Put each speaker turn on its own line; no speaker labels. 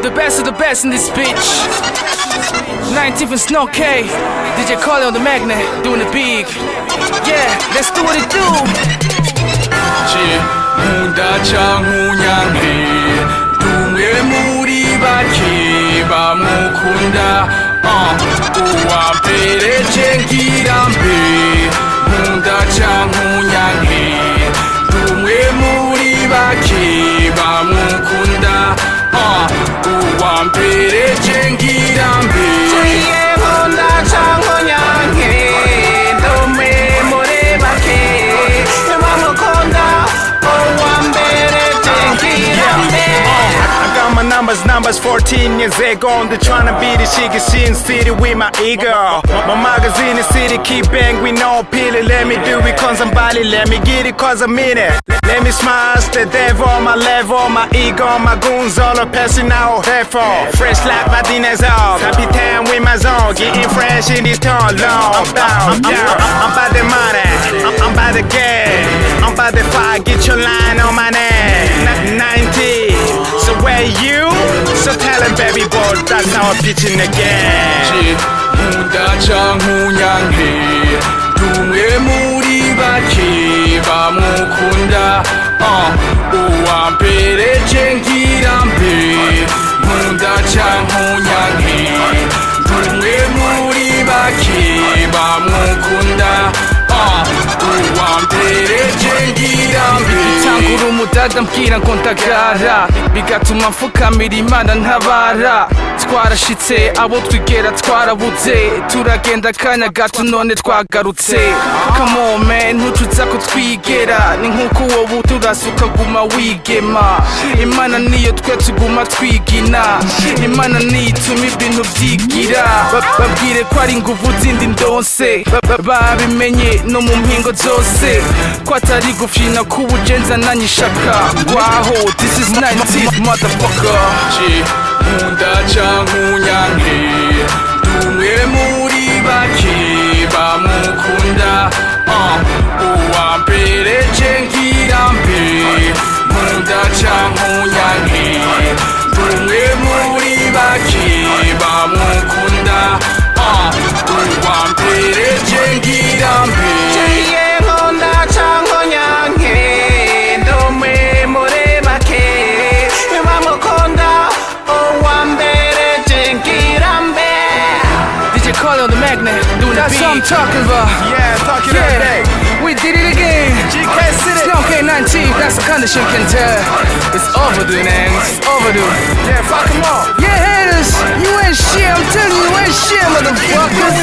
The best of the best in this bitch. 19th and Snow K. DJ Carly on the magnet, doing it big. Yeah, let's do what it do.
지훈다창 훈양해 둥에 물이 박히 바무군다 우암배레 쟁기람배 훈다창 훈양해 둥에 물이 박히 바무군다 우암배레 쟁기람배
훈다창 훈양해 둥에 물이 박히 바무군다
I got my numbers 14 years ago. I'm trying to be the shiggy sin city with my ego. My magazine is city, keep bang with no pilly. Let me do it cause I'm body, let me get it cause I mean it. Let me smile, the devil on my level. My ego, my goons all are passing out. Therefore, fresh like my dinner's off. Happy time with my zone, getting fresh in this town. Long, I'm by the money, I'm by the game. I'm by the fire, get your line on my name. 90, so where you? So tell him baby boy, that's how I'm pitching the game.
지훈다창 훈양해 둥에 물이 박히 바무군다 우암배레 쟁기람배 훈다창 훈양해 둥에 물이 박히 바무군다 우암배레 쟁기람배
Tanguru mudadambwira ngo ndagara bigatuma mfukamira imana ntabara twarashitse abo twigera twarabuze turagenda akanya gato none twagarutse come on man ntucuza ko twigera ni nkuko wowe turasa ukaguma wigema imana niyo twe tuguma twigina imana niyo ituma ibintu byigira babwire ko ari inguvu zindi ndonse babimenye no mu mpingo zose ko atari gufyina k'ubugenza nanyishaka waho this is 19th motherfucker.
지훈다창 훈양해 둥에 물이 박히 바무군다 우암배레 쟁기람배 훈다창 훈양해 둥에 물이 박히 바무군다 우암배레 쟁기람배
Carly on the magnet, doing the beat. That's what I'm talking about.
Yeah, talking every day.
We did it again.
GK City.
Snow K19, that's the condition can tell. It's overdue, man. It's overdue.
Yeah, fuck 'em all.
Yeah, haters, you ain't shit. I'm telling you, you ain't shit, motherfucker.